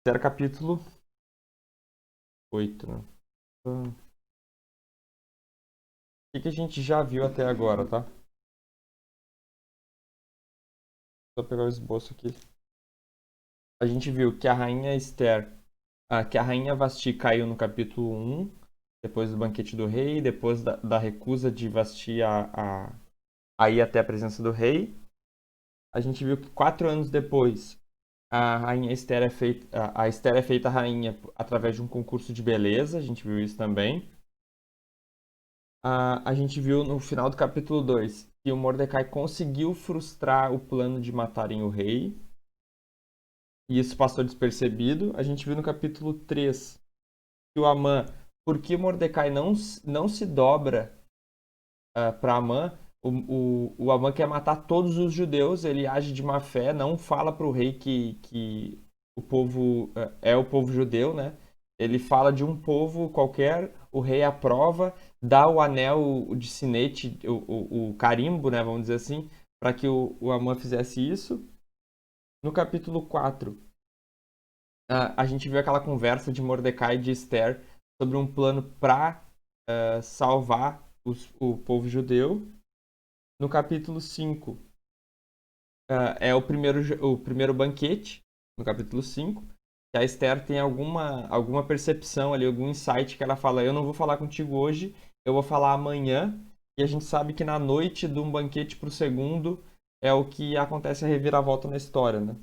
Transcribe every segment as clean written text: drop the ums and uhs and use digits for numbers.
Era capítulo 8, né? O que a gente já viu até agora, tá? Só pegar o esboço aqui. A gente viu que a rainha Esther, que a rainha Vasti caiu no capítulo 1, depois do banquete do rei, depois da recusa de Vasti a ir até a presença do rei. A gente viu que 4 anos depois, a rainha Esther é feita, a Esther é feita rainha através de um concurso de beleza. A gente viu isso também. A gente viu no final do capítulo 2 que o Mordecai conseguiu frustrar o plano de matarem o rei, e isso passou despercebido. A gente viu no capítulo 3 que o Amã, porque o Mordecai não se dobra para Amã, o Amã quer matar todos os judeus, ele age de má fé, não fala para o rei que o povo é o povo judeu, né? Ele fala de um povo qualquer, o rei aprova, dá o anel de sinete, o carimbo, né, vamos dizer assim, para que o Amã fizesse isso. No capítulo 4, a gente viu aquela conversa de Mordecai e de Esther sobre um plano para salvar o povo judeu. No capítulo 5, é o primeiro banquete, no capítulo 5, que a Esther tem alguma percepção ali, algum insight que ela fala: eu não vou falar contigo hoje, eu vou falar amanhã. E a gente sabe que na noite de um banquete para o segundo é o que acontece a reviravolta na história, né?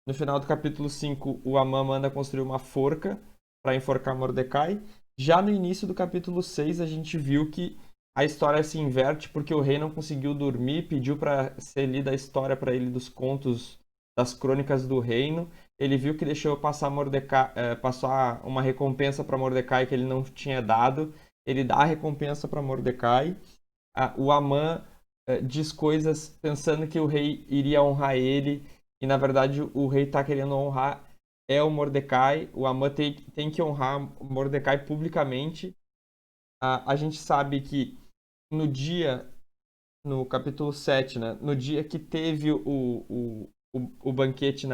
No final do capítulo 5, o Amã manda construir uma forca para enforcar Mordecai. Já no início do capítulo 6, a gente viu que a história se inverte porque o rei não conseguiu dormir, pediu para ser lida a história para ele dos contos das crônicas do reino. Ele viu que deixou passar uma recompensa para Mordecai que ele não tinha dado. Ele dá a recompensa para Mordecai. O Amã diz coisas pensando que o rei iria honrar ele, e na verdade o rei está querendo honrar o Mordecai. O Amã tem que honrar o Mordecai publicamente. A gente sabe que no dia, no capítulo 7, né, no dia que teve o banquete,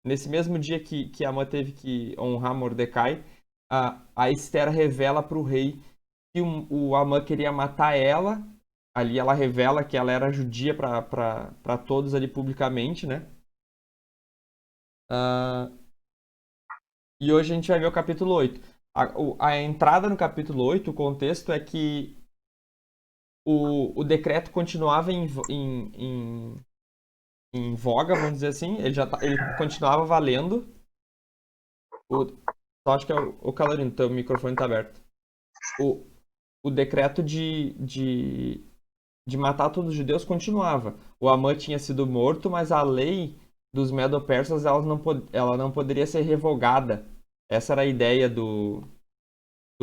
nesse mesmo dia que Amã teve que honrar Mordecai, a Esther revela para o rei que o Amã queria matar ela. Ali ela revela que ela era judia para todos ali publicamente, né? Ah, e hoje a gente vai ver o capítulo 8. A entrada no capítulo 8, o contexto é que o decreto continuava em voga, vamos dizer assim. Ele continuava valendo. Só acho que é o Calorino, teu microfone está aberto. O, o decreto de matar todos os judeus continuava. O Amã tinha sido morto, mas a lei dos Medo-Persas ela não poderia ser revogada. Essa era a ideia do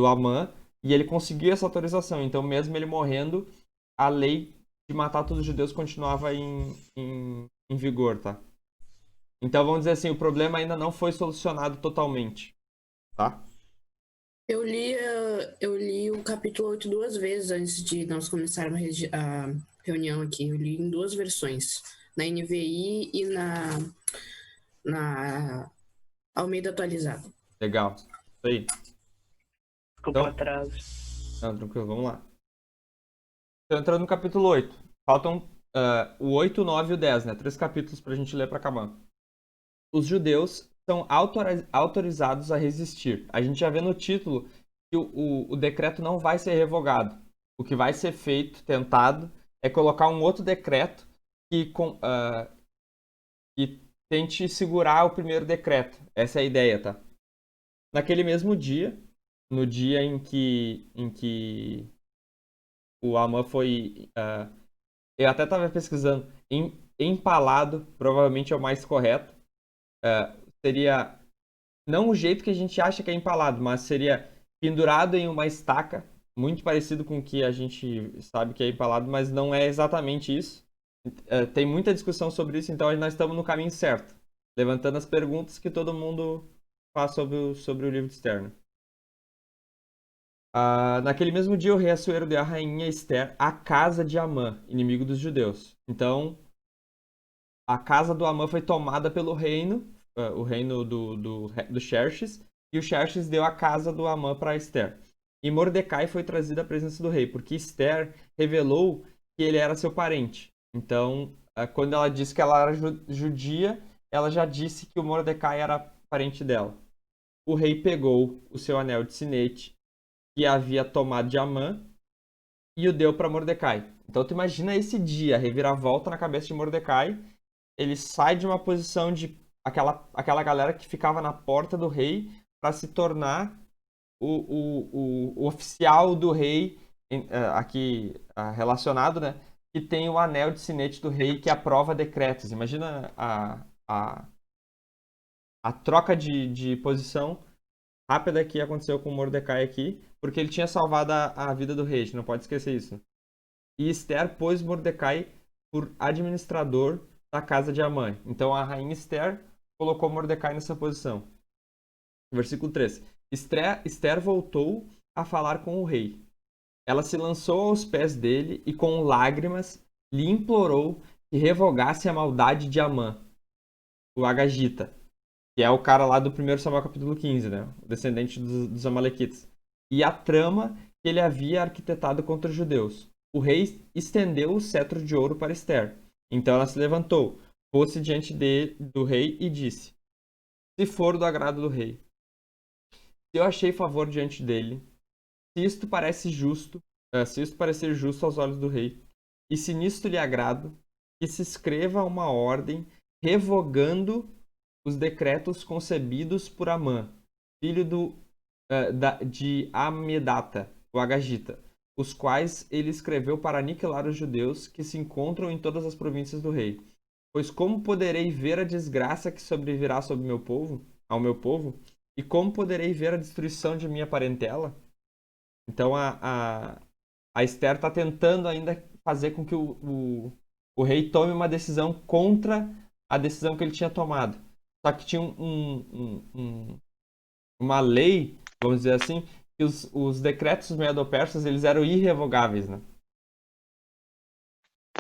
Amã, e ele conseguiu essa autorização. Então, mesmo ele morrendo, a lei de matar todos os judeus continuava em vigor, tá? Então, vamos dizer assim, o problema ainda não foi solucionado totalmente, tá? Eu li o capítulo 8 duas vezes antes de nós começarmos a reunião aqui. Eu li em duas versões, na NVI e na Almeida atualizada. Legal. Isso aí. Desculpa o Então, atraso. não, tranquilo, vamos lá. Então, entrando no capítulo 8. Faltam o 8, o 9 e o 10, né? 3 capítulos pra gente ler pra acabar. Os judeus são autorizados a resistir. A gente já vê no título que o decreto não vai ser revogado. O que vai ser feito, tentado, é colocar um outro decreto que tente segurar o primeiro decreto. Essa é a ideia, tá? Naquele mesmo dia, no dia em que o Amã foi. Eu até estava pesquisando. Empalado, provavelmente é o mais correto. Seria não o jeito que a gente acha que é empalado, mas seria pendurado em uma estaca, muito parecido com o que a gente sabe que é empalado, mas não é exatamente isso. Tem muita discussão sobre isso, então nós estamos no caminho certo, levantando as perguntas que todo mundo faz sobre o livro de Esther. Naquele mesmo dia, o rei Assuero deu a rainha Esther à casa de Amã, inimigo dos judeus. Então, a casa do Amã foi tomada pelo reino, o reino do Xerxes, e o Xerxes deu a casa do Amã para Esther. E Mordecai foi trazido à presença do rei, porque Esther revelou que ele era seu parente. Então, quando ela disse que ela era judia, ela já disse que o Mordecai era parente dela. O rei pegou o seu anel de sinete, que havia tomado de Amã, e o deu para Mordecai. Então, tu imagina esse dia, a reviravolta na cabeça de Mordecai. Ele sai de uma posição de aquela galera que ficava na porta do rei para se tornar o oficial do rei, aqui relacionado, né? Que tem o anel de sinete do rei que aprova decretos. Imagina a troca de posição rápida que aconteceu com Mordecai aqui, porque ele tinha salvado a vida do rei, a gente não pode esquecer isso. E Esther pôs Mordecai por administrador da casa de Amã. Então a rainha Esther colocou Mordecai nessa posição. Versículo 3. Esther voltou a falar com o rei. Ela se lançou aos pés dele e com lágrimas lhe implorou que revogasse a maldade de Amã, o Agagita, que é o cara lá do 1 Samuel capítulo 15, né? O descendente dos Amalequitas. E a trama que ele havia arquitetado contra os judeus. O rei estendeu o cetro de ouro para Esther. Então ela se levantou, pôs-se diante do rei e disse: Se for do agrado do rei, se eu achei favor diante dele, se isto parecer justo aos olhos do rei, e se nisto lhe agrado, que se escreva uma ordem revogando os decretos concebidos por Amã, filho de Amedata, o Agagita, os quais ele escreveu para aniquilar os judeus que se encontram em todas as províncias do rei. Pois como poderei ver a desgraça que sobrevirá sobre ao meu povo, e como poderei ver a destruição de minha parentela? Então a Esther está tentando ainda fazer com que o rei tome uma decisão contra a decisão que ele tinha tomado. Só que tinha uma lei, vamos dizer assim, que os decretos medo-persas eles eram irrevogáveis, né?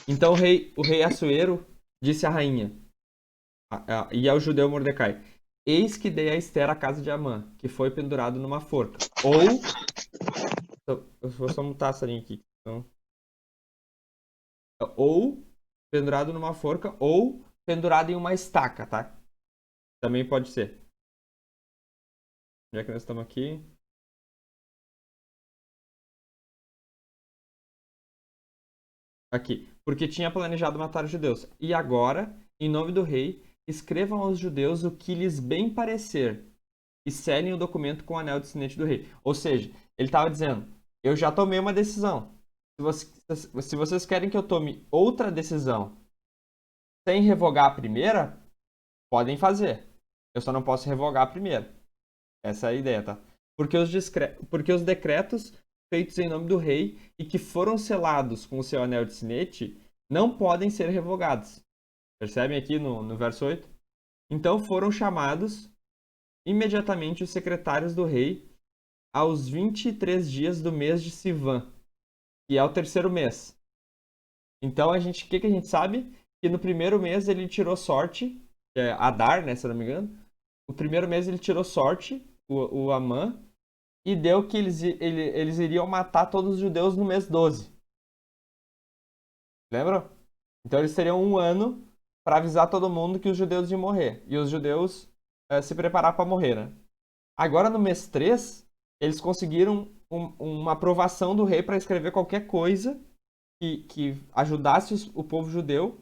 Então o rei Assuero disse à rainha e ao judeu Mordecai: Eis que dei a Esther a casa de Amã, que foi pendurado numa forca. Eu vou só mutar essa linha aqui. Então, ou pendurado numa forca, ou pendurado em uma estaca, tá? Também pode ser. Já que nós estamos aqui. Aqui. Porque tinha planejado matar os judeus. E agora, em nome do rei, escrevam aos judeus o que lhes bem parecer e selem o documento com o anel de sinete do rei. Ou seja, ele estava dizendo: eu já tomei uma decisão. Se vocês querem que eu tome outra decisão sem revogar a primeira, podem fazer. Eu só não posso revogar a primeira. Essa é a ideia, tá? Porque os decretos feitos em nome do rei e que foram selados com o seu anel de sinete não podem ser revogados. Percebem aqui no verso 8? Então foram chamados imediatamente os secretários do rei aos 23 dias do mês de Sivan, que é o terceiro mês. Então o que a gente sabe? Que no primeiro mês ele tirou sorte, que é Adar, né, se eu não me engano. No primeiro mês ele tirou sorte, o Amã, e deu que eles iriam matar todos os judeus no mês 12. Lembram? Então eles teriam um ano para avisar todo mundo que os judeus iam morrer. E os judeus se preparar para morrer, né? Agora no mês 3, eles conseguiram uma aprovação do rei para escrever qualquer coisa que ajudasse o povo judeu,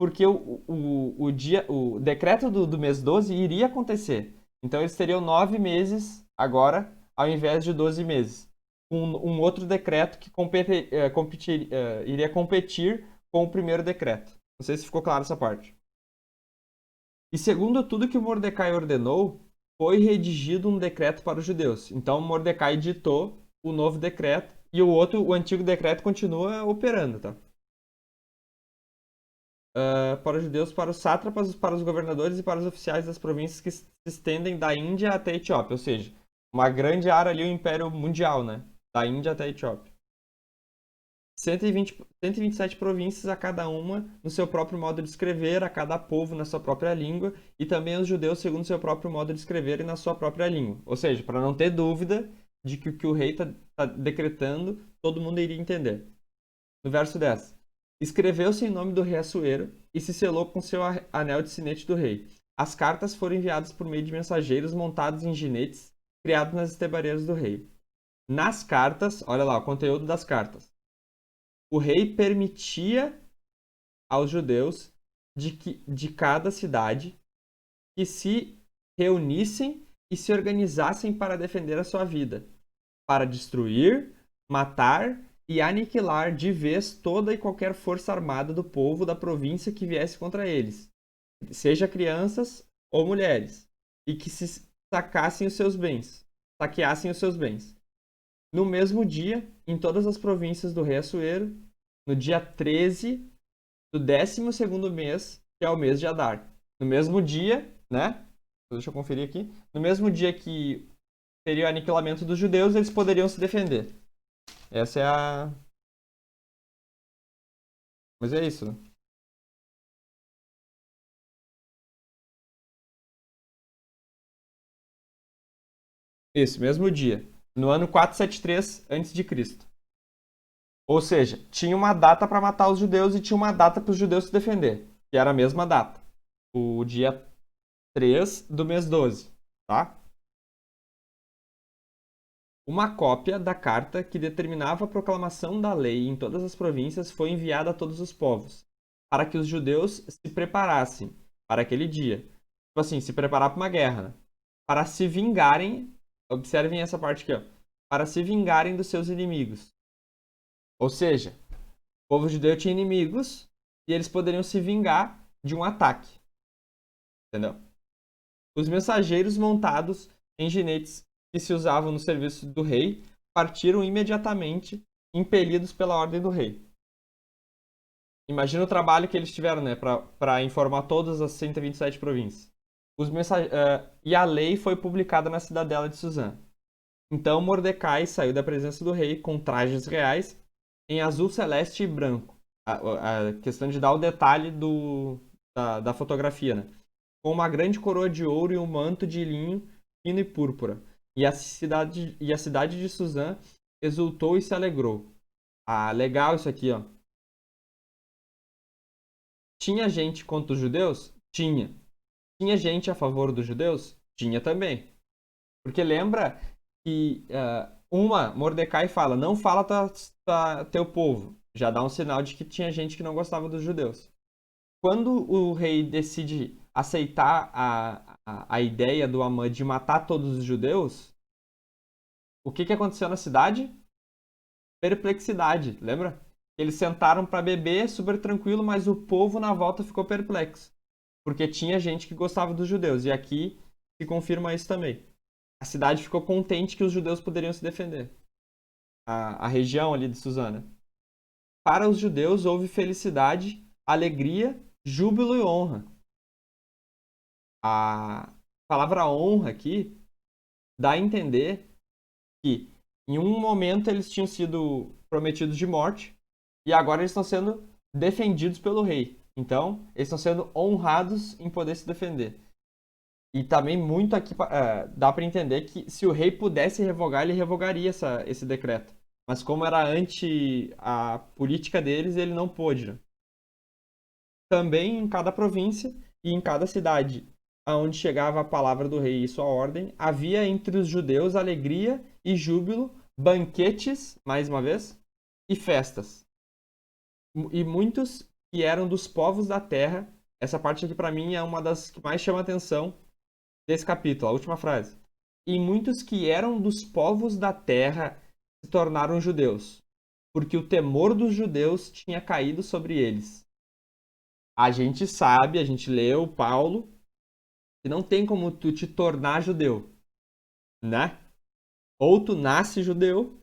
porque o decreto do mês 12 iria acontecer. Então eles teriam 9 meses agora, ao invés de 12 meses. Um outro decreto que iria competir com o primeiro decreto. Não sei se ficou claro essa parte. E segundo tudo que o Mordecai ordenou, foi redigido um decreto para os judeus. Então Mordecai ditou o novo decreto e o antigo decreto continua operando, tá? Para os judeus, para os sátrapas, para os governadores e para os oficiais das províncias que se estendem da Índia até a Etiópia. Ou seja, uma grande área ali, o Império Mundial, né? Da Índia até a Etiópia. 127 províncias, a cada uma no seu próprio modo de escrever, a cada povo na sua própria língua, e também os judeus segundo seu próprio modo de escrever e na sua própria língua. Ou seja, para não ter dúvida de que o que o rei está decretando, todo mundo iria entender. No verso 10. Escreveu-se em nome do rei Assuero e se selou com seu anel de sinete do rei. As cartas foram enviadas por meio de mensageiros montados em ginetes criados nas estebarias do rei. Nas cartas, olha lá o conteúdo das cartas. O rei permitia aos judeus de cada cidade que se reunissem e se organizassem para defender a sua vida, para destruir, matar e aniquilar de vez toda e qualquer força armada do povo da província que viesse contra eles, seja crianças ou mulheres, e que se saqueassem os seus bens. No mesmo dia, em todas as províncias do rei Assuero, no dia 13 do 12º mês, que é o mês de Adar. No mesmo dia, né? Deixa eu conferir aqui. No mesmo dia que teria o aniquilamento dos judeus, eles poderiam se defender. Essa é a... Mas é isso, né? Isso, mesmo dia. No ano 473 a.C. Ou seja, tinha uma data para matar os judeus e tinha uma data para os judeus se defender, que era a mesma data. O dia 3 do mês 12, tá? Uma cópia da carta que determinava a proclamação da lei em todas as províncias foi enviada a todos os povos, para que os judeus se preparassem para aquele dia. Tipo assim, se preparar para uma guerra, né? Para se vingarem, observem essa parte aqui, ó, para se vingarem dos seus inimigos. Ou seja, o povo judeu tinha inimigos e eles poderiam se vingar de um ataque. Entendeu? Os mensageiros montados em ginetes que se usavam no serviço do rei partiram imediatamente, impelidos pela ordem do rei. Imagina o trabalho que eles tiveram, né, para informar todas as 127 províncias. E a lei foi publicada na cidadela de Suzã. Então Mordecai saiu da presença do rei com trajes reais em azul celeste e branco. A questão de dar o detalhe da fotografia, né? Com uma grande coroa de ouro e um manto de linho fino e púrpura. E a cidade de Suzã exultou e se alegrou. Ah, legal isso aqui, ó. Tinha gente contra os judeus? Tinha. Tinha gente a favor dos judeus? Tinha também. Porque lembra que Mordecai fala, não fala teu povo. Já dá um sinal de que tinha gente que não gostava dos judeus. Quando o rei decide aceitar a ideia do Amã de matar todos os judeus, o que aconteceu na cidade? Perplexidade, lembra? Eles sentaram para beber, super tranquilo, mas o povo na volta ficou perplexo. Porque tinha gente que gostava dos judeus. E aqui se confirma isso também. A cidade ficou contente que os judeus poderiam se defender. A região ali de Suzana. Para os judeus houve felicidade, alegria, júbilo e honra. A palavra honra aqui dá a entender que em um momento eles tinham sido prometidos de morte e agora eles estão sendo defendidos pelo rei. Então, eles estão sendo honrados em poder se defender. E também muito aqui dá para entender que se o rei pudesse revogar, ele revogaria esse decreto. Mas como era anti a política deles, ele não pôde. Né? Também em cada província e em cada cidade aonde chegava a palavra do rei e sua ordem, havia entre os judeus alegria e júbilo, banquetes, mais uma vez, e festas. E muitos que eram dos povos da terra, essa parte aqui para mim é uma das que mais chama atenção desse capítulo, a última frase. E muitos que eram dos povos da terra se tornaram judeus, porque o temor dos judeus tinha caído sobre eles. A gente sabe, a gente leu Paulo, que não tem como tu te tornar judeu, né? Ou tu nasce judeu,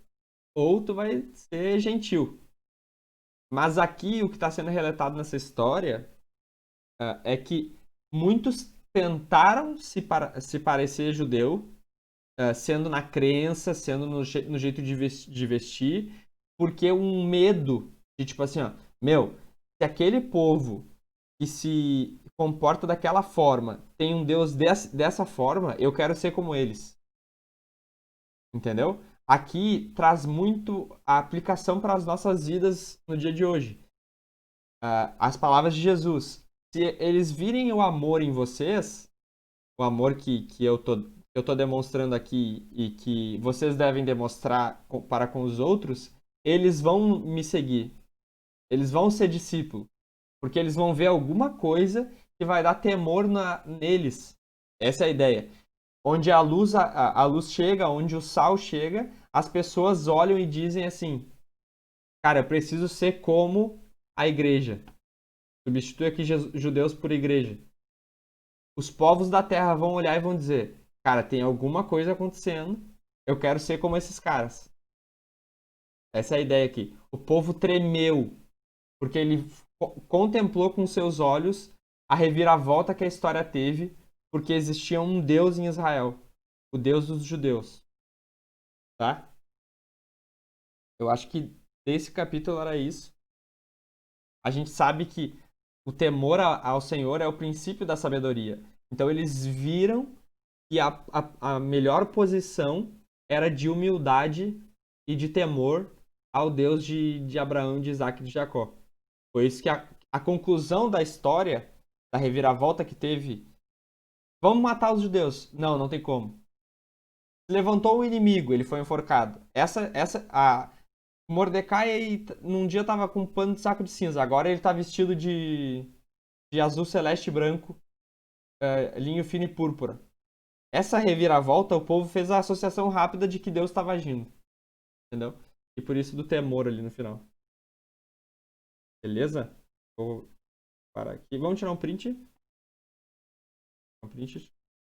ou tu vai ser gentil. Mas aqui o que está sendo relatado nessa história é que muitos tentaram se parecer judeu, sendo na crença, sendo no jeito de vestir, porque um medo de tipo assim, ó, meu, se aquele povo que se comporta daquela forma tem um Deus dessa forma, eu quero ser como eles. Entendeu? Aqui traz muito a aplicação para as nossas vidas no dia de hoje. As palavras de Jesus. Se eles virem o amor em vocês, o amor que eu tô demonstrando aqui e que vocês devem demonstrar para com os outros, eles vão me seguir. Eles vão ser discípulos. Porque eles vão ver alguma coisa que vai dar temor neles. Essa é a ideia. Onde a luz chega, onde o sal chega, as pessoas olham e dizem assim: cara, eu preciso ser como a igreja. Substitui aqui judeus por igreja. Os povos da terra vão olhar e vão dizer: cara, tem alguma coisa acontecendo, eu quero ser como esses caras. Essa é a ideia aqui. O povo tremeu, porque ele contemplou com seus olhos a reviravolta que a história teve, porque existia um Deus em Israel, o Deus dos judeus. Tá? Eu acho que desse capítulo era isso. A gente sabe que o temor ao Senhor é o princípio da sabedoria. Então eles viram que a melhor posição era de humildade e de temor ao Deus de Abraão, de Isaac e de Jacó. Foi isso que a conclusão da história, da reviravolta que teve. Vamos matar os judeus. Não, não tem como. Levantou o inimigo, ele foi enforcado. Mordecai aí, num dia tava com um pano de saco de cinza, agora ele tá vestido de azul celeste e branco, linho fino e púrpura. Essa reviravolta, o povo fez a associação rápida de que Deus estava agindo. Entendeu? E por isso do temor ali no final. Beleza? Vou parar aqui. Vamos tirar um print? Um print.